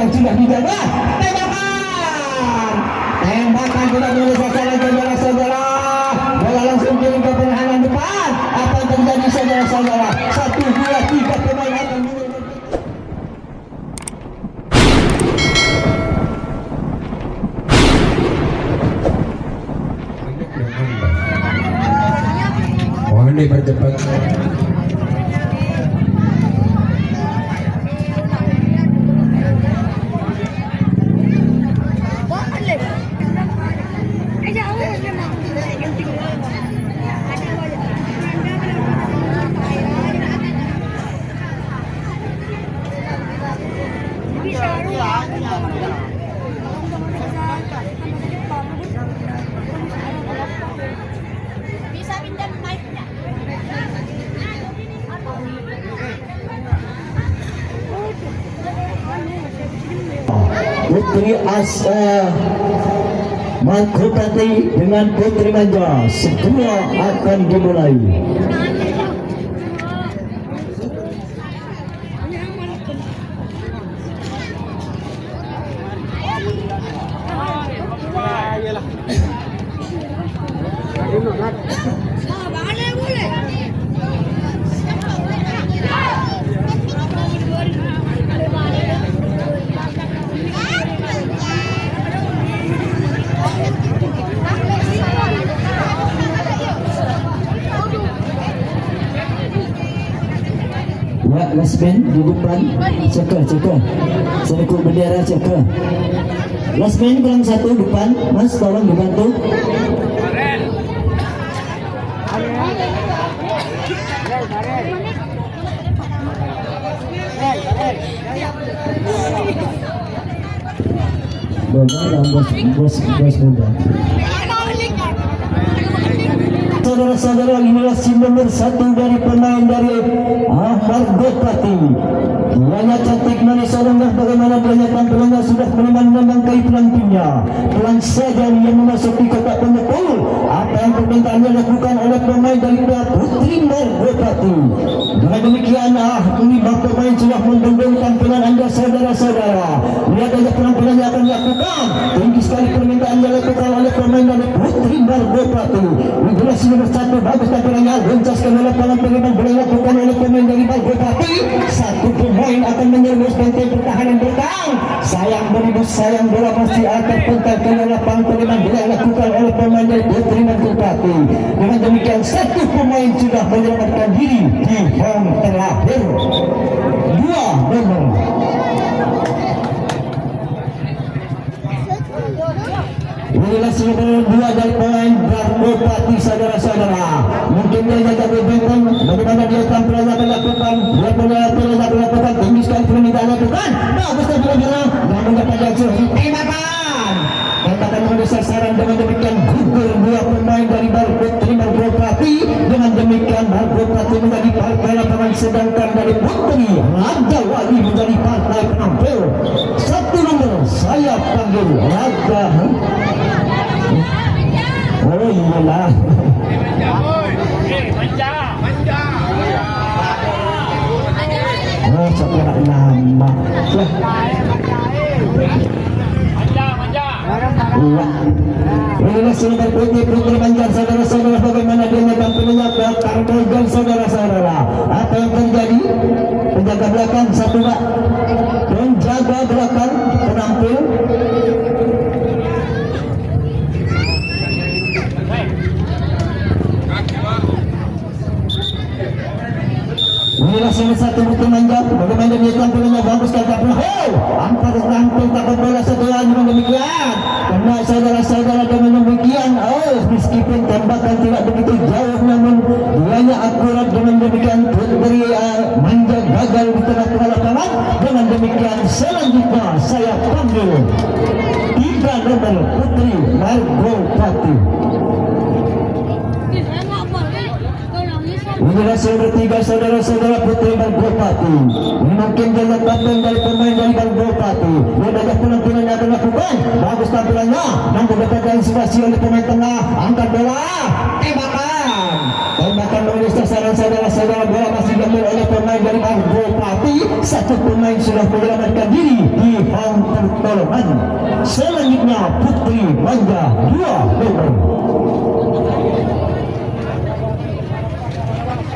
yang sudah dijaga. Tembakan tidak boleh sasaran saudara-saudara. Bola langsung kirim ke pertahanan depan. Apa yang terjadi saudara-saudara? 1, 2, 3 pemain akan mulai. Pandai bercepat. Bisa pinjam mic-nya. Putri Mangkupati dengan Putri Manja segera akan dimulai. Ya, Lasmen di depan, cekah. Senekuk bendera cekah. Lasmen kurang 1 depan, Mas tolong dibantu. Bos muda. Saudara-saudara, inilah si nomor 1 dari pemain dari Margopati. Dianya cantik manis orangnya, bagaimana dianya tampilannya sudah menambah penampilannya. Pelan saja yang memasuki kotak pemukul. Apa yang permintaannya dilakukan oleh pemain dari Putri Margopati. Dengan demikian, ini pemain sudah mendukung tampilan anda saudara-saudara. Lihat aja penampilan yang akan dilakukan. Tinggi sekali permintaan yang dilakukan oleh pemain dari Putri Margopati. Inilah si nomor 1, bagus tampilannya, goncaskan oleh penampilan yang dilakukan oleh pemain dari Margopati. 1 pemain akan menyerbu benteng pertahanan belakang. Sayang menembus, sayang bola masih akan pentalkan oleh lapangan yang dilakukan oleh pemain dari Putri Margopati. Dengan demikian 1 pemain sudah menyelamatkan diri di home terakhir. 2 nomor. Inilah nomor 2 dari pemain Margopati saudara-saudara. Mungkin dia jaga benteng, bagaimana dia tampilan akan lakukan. Dia punya akan lakukan, tinggi sekali permintaan lakukan. Bagus tampilan dan mendapat jatuh. Tembakan mengenai sasaran. Dengan demikian gugur 2 pemain dari Putri Margopati. Dengan demikian Margopati menjadi partai lapangan, sedangkan dari Putri Raja Wali menjadi partai penampil. 1 nomor saya panggil Raja. Oh iyalah. Oh sekarang nama. Inilah sudah Putri Manja saudara-saudara, bagaimana dia tampilannya karbogan saudara-saudara. Apa yang terjadi? Penjaga belakang 1 Pak. Penjaga belakang penampil. Inilah salah 1 Putri Manja, bagaimana dia tampilannya bagus kata angkat tampil takut bola setelah dengan demikian. Karena saudara-saudara dengan demikian, meskipun tembakan tidak begitu jauh, namun dianya akurat. Dengan demikian Putri Manja gagal di tengah-tengah lapangan. Dengan demikian selanjutnya saya panggil 3 nomor Putri Margopati. Inilah nomor 3 saudara-saudara Putri Margopati. Ini mungkin jalan tampil dari pemain dari Margopati. Dia banyak penampilan yang akan lakukan. Bagus tampilannya, namun dapat antisipasi oleh pemain tengah. Angkat bola, tembakan mengenai sasaran saudara-saudara. Bola masih diambil oleh pemain dari Margopati. 1 pemain sudah menyelamatkan diri di home Selanjutnya Putri Manja 2 nomor.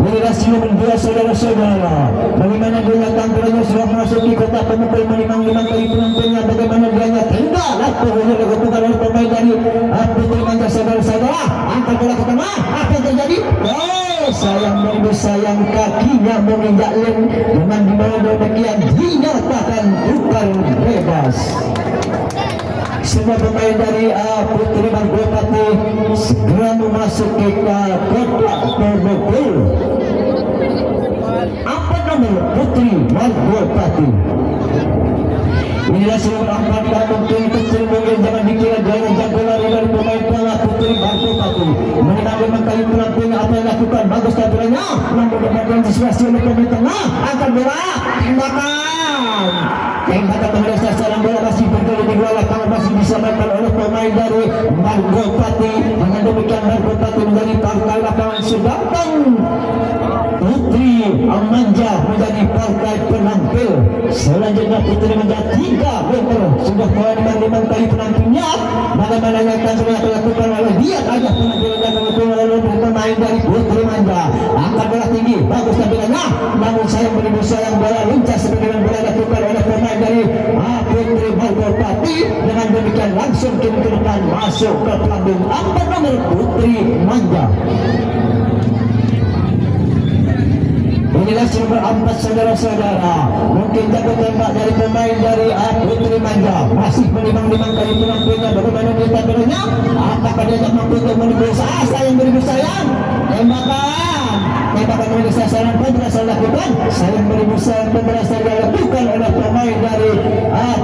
Inilah siluman dua saudara-saudara. Bagaimana dia tampilannya sudah memasuki kota pemukul menimang-nimang kali penontonnya. Bagaimana dia tinggal laku hanya dilakukan oleh pemain dari Putri Manja saudara-saudara. Angkat bola ke tengah. Apa yang terjadi? Sayang beribu sayang kakinya menginjak lem. Dengan dimana demikian dinyatakan tukar bebas. Semua pemain dari Putri Margopati segera memasuki kotak pemukul. Apa nomor Putri Margopati? Inilah seluruh empat mungkin kecil mungkin jangan dikira jangan jago lari dari pemain bola Putri Margopati. Menang kali pelan apa yang lakukan bagus tampilannya. Namun kemudian disuasi oleh pemain tengah. Angkat bola, tembakan pemirsa sarang bola masih berdiri di dua lapangan masih diselamatkan oleh pemain dari Margopati. Dengan demikian Margopati menjadi partai lapangan sedangkan Putri Manja menjadi partai penampil. Selanjutnya Putri Manja 3 meter sudah memang kali penampilnya. Bagaimana yang akan dilakukan oleh dia aja penampilan oleh pemain dari Putri Manja. Angkat bola tinggi, bagus tampilannya. Namun sayang beribu sayang bola luncas sebagaimana bola dilakukan oleh pemain dari Putri Margopati. Dengan demikian langsung ke depan masuk ke pelambung. Apa nomor Putri Manja? Inilah nomor 4 saudara-saudara. Mungkin jago tembak dari pemain dari Putri Manja. Masih menimang-nimang kali penampilnya. Bagaimana dia tampilannya? Apakah dia mampu untuk menembus sayang beribu sayang? Tembakan menembus sasaran pun berhasil lakukan. Sayang beribu sayang pun berhasil dilakukan oleh pemain dari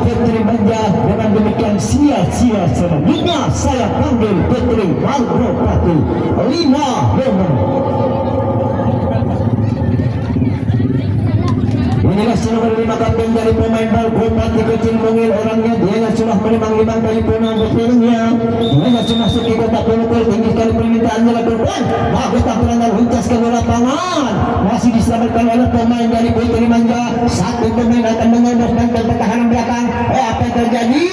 Putri Manja. Dengan demikian sia-sia selanjutnya saya panggil Putri Margopati 5 nomor. Inilah nomor 5 kapten dari pemain Margopati kecil mungil orangnya dia sudah menimang-nimang kali penampilannya. Dia sudah masuk ke kotak pemukul tinggi sekali permintaan dilakukan. Bagus tampilannya luncas ke lapangan. Masih diselamatkan oleh pemain dari Putri Manja. Satu pemain akan mengembangkan pertahanan belakang. Apa yang terjadi?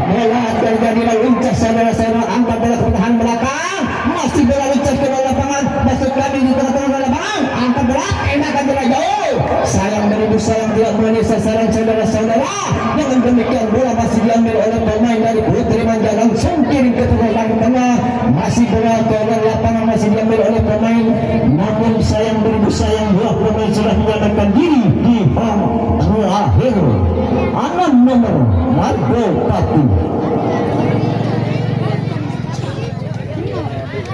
Bola terjadi luncas saudara-saudara. Angkat bola ke pertahanan belakang. Masih bola luncas ke lapangan. Masuk kami di tengah-tengah lapangan. Angkat bola, enakan bola jauh. Sayang beribu sayang tidak mengenai sasaran saudara-saudara. Dengan demikian bola masih diambil oleh pemain dari Putri Manja langsung kirim ke tengah. Masih bola ke lapangan masih diambil oleh pemain. Namun sayang beribu sayang dua pemain sudah menyelamatkan diri di bang terakhir. 6 nomor Margopati.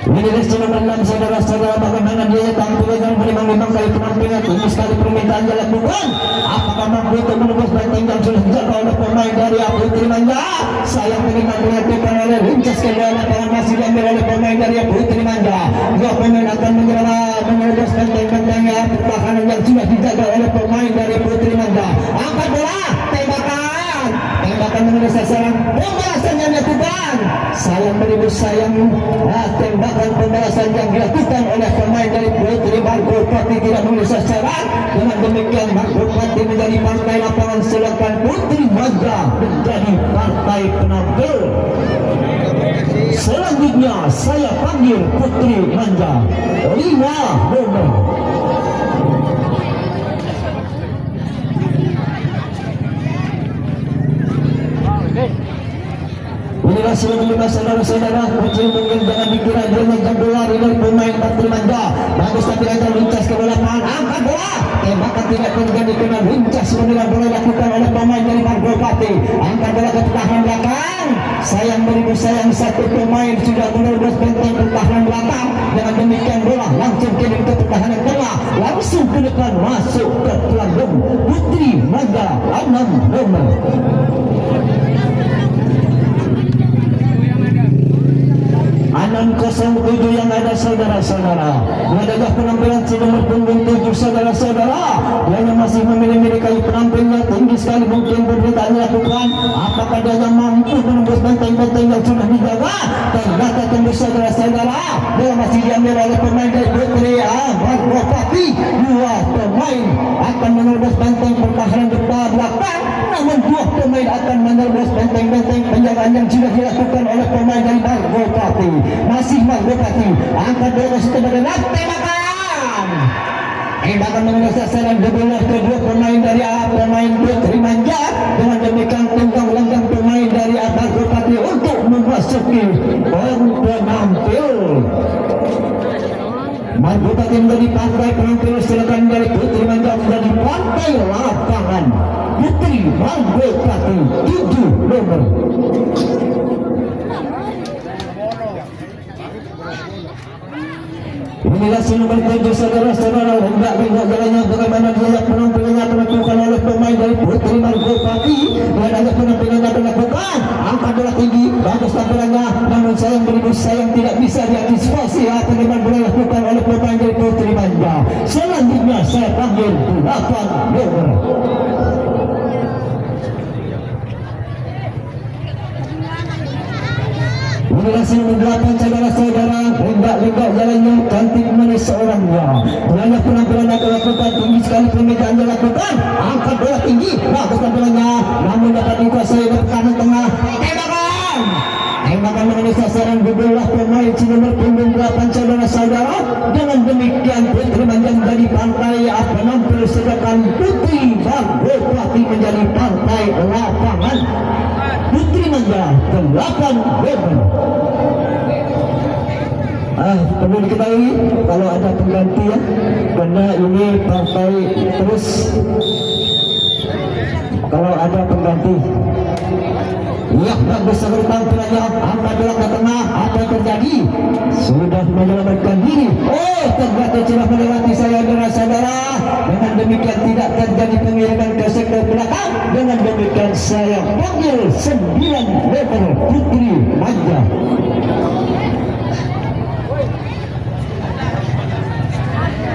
Inilah nomor 6 saudara-saudara. Bagaimana dia tampil dengan menimang-nimang kali penampilan tinggi sekali permintaan dilakukan. Apakah mampu untuk menembus benteng yang sudah dijaga oleh pemain dari Putri Manja? Sayang penimang dilakukan oleh luncas ke lapangan masih diambil oleh pemain dari Putri Manja. Dua pemain akan menembus benteng-bentengnya pertahanan yang sudah dijaga oleh pemain dari Putri Manja. Angkat bola, tembakan menembus sasaran, pembalasan yang dilakukan. Sayang beribu sayang tembakan pembalasan yang dilakukan oleh pemain dari Putri Margopati tidak menembus sasaran. Dengan demikian Margopati menjadi partai lapangan sedangkan Putri Manja menjadi partai penampil. Selanjutnya saya panggil Putri Manja 5 nomor. Inilah seluruh 5 saudara-saudara. Kecil mungkin jangan dikira dia jago lari dari pemain Putri Manja. Bagus tapi aja luncas ke lapangan. Angkat bola. Tembakan tidak terjadi kena luncas menilai bola dilakukan oleh pemain dari Margopati. Angkat bola ke pertahanan belakang. Sayang beribu sayang satu pemain sudah menerobos benteng pertahanan belakang. Dengan demikian bola langsung kirim ke pertahanan tengah. Langsung ke depan masuk ke pelanggung Putri Manja 6 nomor. 607 yang ada saudara-saudara. Adalah penampilan si nomor punggung 7 saudara-saudara. Dia masih memilih kayu penampilnya tinggi sekali, mungkin berbeda dilakukan. Apakah dia mampu menembus benteng-benteng yang sudah dijaga? Ternyata tembus saudara-saudara. Dia masih diambil oleh pemain dari Putri Margo Pati. Dua pemain akan menerobos benteng pertahanan depan belakang. Namun dua pemain akan menerobos benteng-benteng penjagaan yang sudah dilakukan oleh pemain dari Margo Pati. Masih Margo Pati angkat bola sebagai tembakan. Tembakan mengenai sasaran bola kedua pemain dari pemain Putri Manja. Dengan demikian tunggang langgang pemain dari Margo Pati untuk memasuki penampil. Margo Pati menjadi pantai penampil, silakan dari Putri Manja menjadi pantai lapangan. Putri Margo Pati 7 nomor. Inilah si nomor 7 saudara-saudara. Hendak jalannya bagaimana dia penampilannya dilakukan oleh pemain dari Putri Margo Pati. Dan ada penampilannya dilakukan, angkat bola tinggi, bagus tampilannya. Namun sayang beribu sayang tidak bisa diantisipasi apa yang dilakukan oleh pemain dari Putri Manja. Selanjutnya saya panggil 8 nomor. Inilah si nomor 8 saudara-saudara. Lenggak-lenggak jalannya, cantik manis seorangnya. Banyak penampilan yang dilakukan, tinggi sekali permintaan yang dilakukan. Angkat bola tinggi, bagus tampilannya. Namun dapat dikuasai oleh kanan tengah. Tembakan! Tembakan mengenai sasaran belah pemain si nomor punggung 8 saudara-saudara. Dengan demikian Putri Manja menjadi pantai penampil, sedangkan Putri Margo Pati menjadi pantai lapangan. Putri Manja 8 nomor. Perlu diketahui kalau ada pengganti ya, karena ini partai terus kalau ada pengganti. Ya, bagus sekali tampilannya. Angkat bola ke tengah. Apa yang terjadi? Sudah menyelamatkan diri. Oh, ternyata sudah melewati saudara-saudara. Dengan demikian tidak terjadi pengiriman ke sektor belakang. Dengan demikian saya panggil 9 nomor Putri Manja.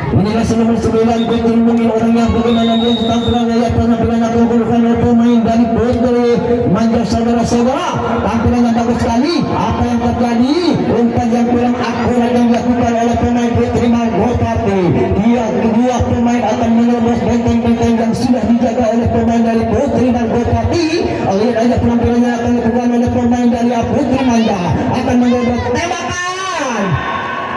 Inilah nomor 9 Putri orangnya bagaimana dia tampilan layak penampilan akan dilakukan oleh pemain dari Putri Manja saudara-saudara. Tampilannya bagus sekali. Apa yang terjadi? Umpan yang kurang akurat yang dilakukan oleh pemain Putri Margo Pati. Dia kedua pemain akan menerobos benteng-benteng yang sudah dijaga oleh pemain dari Putri Margo Pati. Lihat aja penampilannya akan dilakukan oleh pemain dari Putri Manja. Akan menerobos tembakan.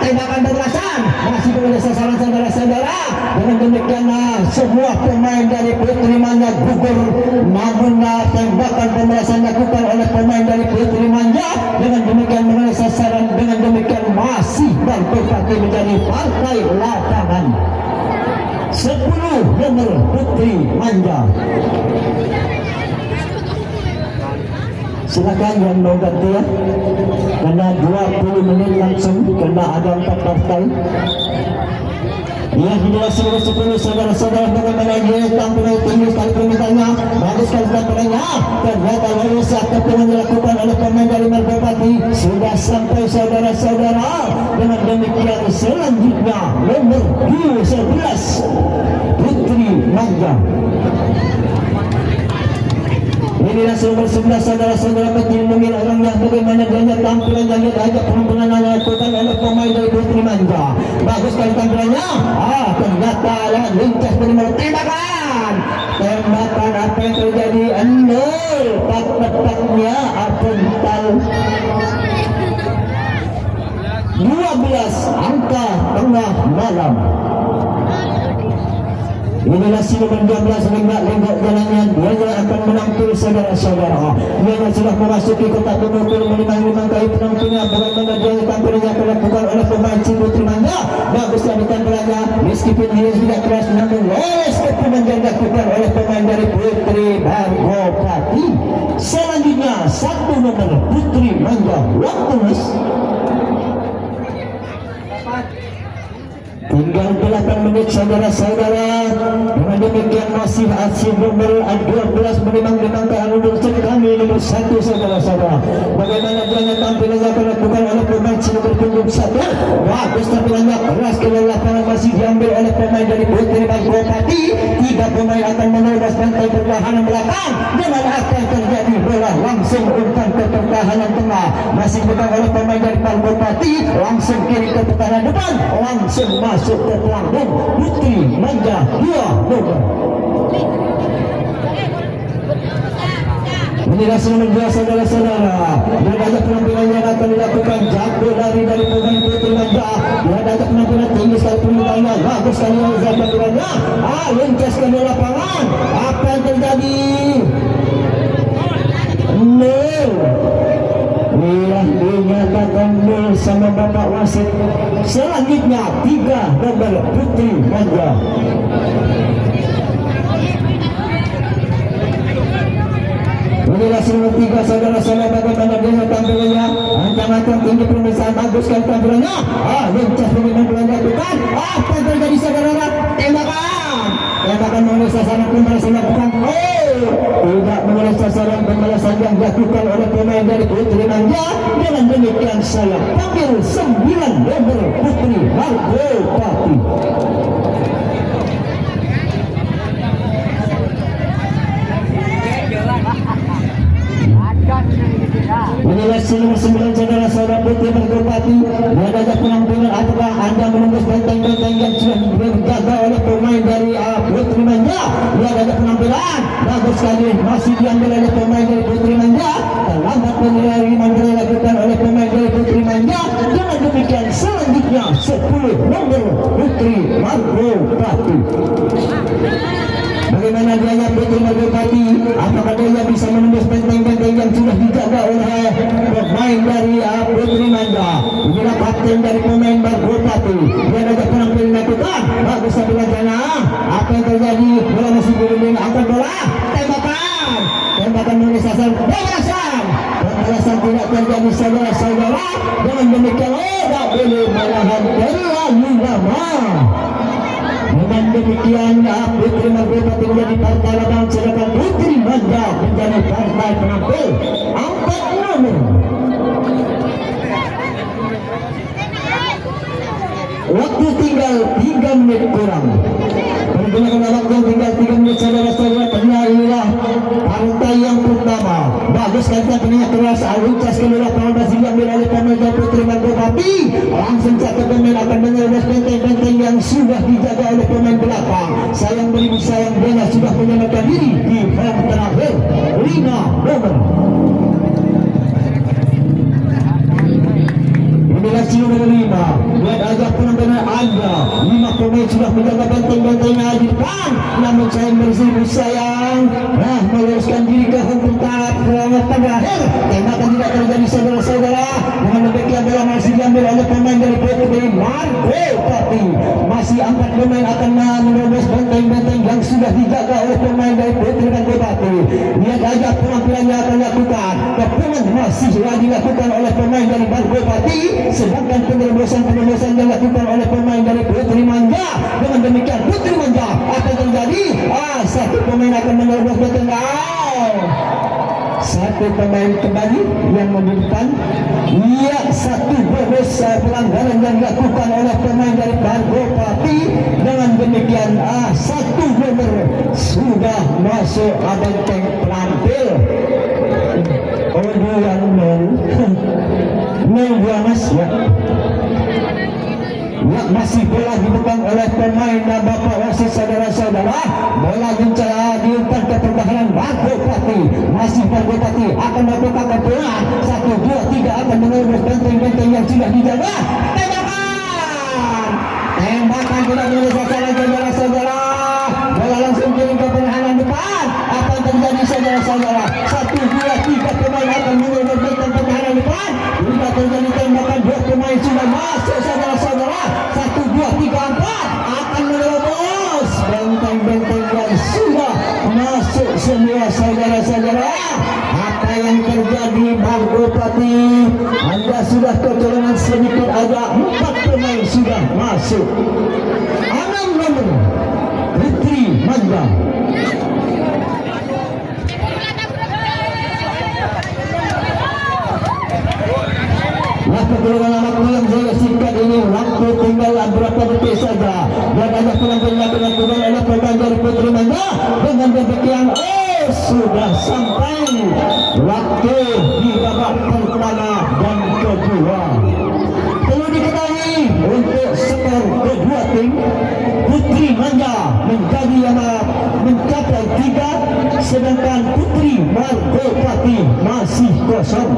Tembakan belasan masih oleh sasaran saudara-saudara. Dengan demikian semua pemain dari Putri Manja gugur. Namun tembakan pembalasan dilakukan oleh pemain dari Putri Manja. Dengan demikian mengenai sasaran. Dengan demikian masih Margo Pati menjadi partai lapangan. 10 nomor Putri Manja. Silakan yang mau ganti ya, karena 20 menit langsung, karena ada 4 partai. Ya, inilah seluruh 10 saudara-saudara bagaimana dia tampil tinggi sekali permintaannya, bagus sekali tampilannya. Ternyata lolos ataupun dilakukan oleh pemain dari Margo Pati. Sudah sampai saudara-saudara. Dengan demikian selanjutnya nomor 11 Putri Manja. Inilah nomor 11 saudara-saudara kecil mungkin orangnya bagaimana dia tampilan yang diajak penampilan yang dilakukan oleh pemain dari Putri Manja. Bagus sekali tampilannya. Ternyata lintas penimbulan tembakan. Tembakan apa yang terjadi? 0 tepatnya apuntal 12 angka tengah malam. Inilah si nomor 12 lenggak-lenggak jalannya. Dia akan menampil saudara-saudara. Dia sudah memasuki kotak pengukur melimang-limang kali penampilnya. Bagaimana dia tampilnya akan dilakukan oleh pemain Putri Manja. Bagus sekali tampilannya. Meskipun dia sudah keras, namun lolos ke penanjang dilakukan oleh pemain dari Putri Margo Pati. Selanjutnya 1 nomor Putri Manja. Waktu tinggal 8 menit saudara-saudara. Dengan demikian masih aksi nomor 12 menimang-nimang ke alur kami nomor 1 saudara-saudara. Bagaimana dia tampilannya akan dilakukan oleh pemain pemain dari Putri Bangkopati. 3 pemain akan menerobos pantai pertahanan belakang dengan akan terjadi bola langsung umpan ke pertahanan tengah, masih dipegang oleh pemain dari Bangkopati, langsung kiri ke pertahanan depan, langsung masuk ke pelanggung Putri Manja 2 nomor. Inilah seluruh saudara-saudara, berada penampilan yang akan dilakukan jago dari pemain Putri Manja. Berada penampilan tinggi sekali penampilannya, bagus sekali penampilannya. Lintas ke lapangan, apa yang terjadi? Nol. Inilah dinyatakan nol sama bapak wasit. Selanjutnya 3 nomor Putri Manja. Inilah seluruh 3 saudara-saudara, bagaimana dia tampilannya, ancang-ancang tinggi pemeriksaan, bagus sekali tampilannya. Lincah pemain bola bukan. Apa yang terjadi saudara? Tembakan mengenai sasaran pembalasan lakukan. Tidak mengenai sasaran pembalasan yang dilakukan oleh pemain dari Putri Manja. Dengan demikian saya panggil 9 nomor Putri Bangkopati. Inilah seluruh 9 saudara-saudara Putri Bangkopati. Berada penampilan apakah Anda menembus benteng-benteng yang sudah dijaga oleh pemain dari Putri Manja? Berada penampilan bagus sekali, masih diambil oleh pemain dari Putri Manja. Terlambat penilaian dilakukan oleh pemain dari Putri Manja. Dengan demikian selanjutnya 10 nomor Putri Bangkopati. Bagaimana dia Putri Bangkopati? Apakah dia bisa menembus benteng-benteng yang sudah dijaga oleh pemain dari Putri Manja? Inilah kapten dari pemain Bangkopati. Dia ada penampilan lakukan bagus sebelah jana. Apa yang terjadi? Bola masih berguling, angkat bola, tembakan mengenai sasaran, pembalasan tidak terjadi saudara-saudara. Dengan demikian tak boleh malahan terlalu lama. Dengan demikian Putri Bangkopati menjadi partai lawan, sedangkan Putri Manja menjadi partai penampil 4 nomor. Waktu tinggal 3 menit kurang. Pergunakan waktu tinggal 3 menit saudara-saudara. Inilah partai yang pertama. Bagus kata penanya keras, Aluncas keluar lapangan masih diambil oleh pemain Putri Bangkopati. Langsung satu pemain akan menyerobos benteng-benteng yang sudah dijaga oleh pemain belakang. Sayang beribu sayang bela sudah menyelamatkan diri di frame terakhir 5 nomor. Inilah seluruh 5. Lihat aja penampilan Anda. 5 pemain sudah menjaga benteng-bentengnya di depan. Namun sayang beribu sayang meluruskan diri ke hukum terakhir. Tembakan tidak terjadi saudara-saudara. Dengan demikian bola masih diambil oleh pemain dari Putri Bangkopati. Masih 4 pemain akan menerobos benteng-benteng yang sudah dijaga oleh pemain dari Putri Bangkopati. Lihat aja penampilan yang akan dilakukan. Kepungan masih dilakukan oleh pemain dari Bangkopati, sedangkan penerobosan yang dilakukan oleh pemain dari Putri Manja. Dengan demikian Putri Manja akan terjadi satu pemain akan menerobos benteng. Satu pemain kembali yang menunjukkan satu bonus pelanggaran yang dilakukan oleh pemain dari Bangkopati. Dengan demikian satu nomor sudah masuk benteng penampil. Yang nol mas ya. Masih bola dipegang oleh pemain bapak wasit saudara-saudara. Bola diumpan ke pertahanan Bangkopati. Masih Bangkopati akan melakukan bola 1, 2, 3 akan menerobos benteng-benteng yang sudah dijaga. Tembakan tidak mengenai sasaran saudara-saudara. Bola langsung kirim ke pertahanan depan. Apa yang terjadi saudara-saudara? 1, 2, 3 pemain akan menerobos benteng pertahanan depan. Tidak terjadi tembakan, 2 pemain sudah masuk saudara-saudara. 1, 2, 3, 4 akan menerobos benteng-benteng yang sudah masuk semua saudara-saudara. Apa yang terjadi Bangkopati? Anda sudah kecolongan sedikit aja, 4 pemain sudah masuk. 6 nomor Putri Manja. Waktu keluaran waktu yang saya singkat ini, waktu tinggal berapa detik saja. Dan ada sampai waktu di babak pertama dan kedua. Perlu diketahui untuk skor kedua tim, Putri Manja menjadi mencapai 3, sedangkan Putri Margopati masih kosong.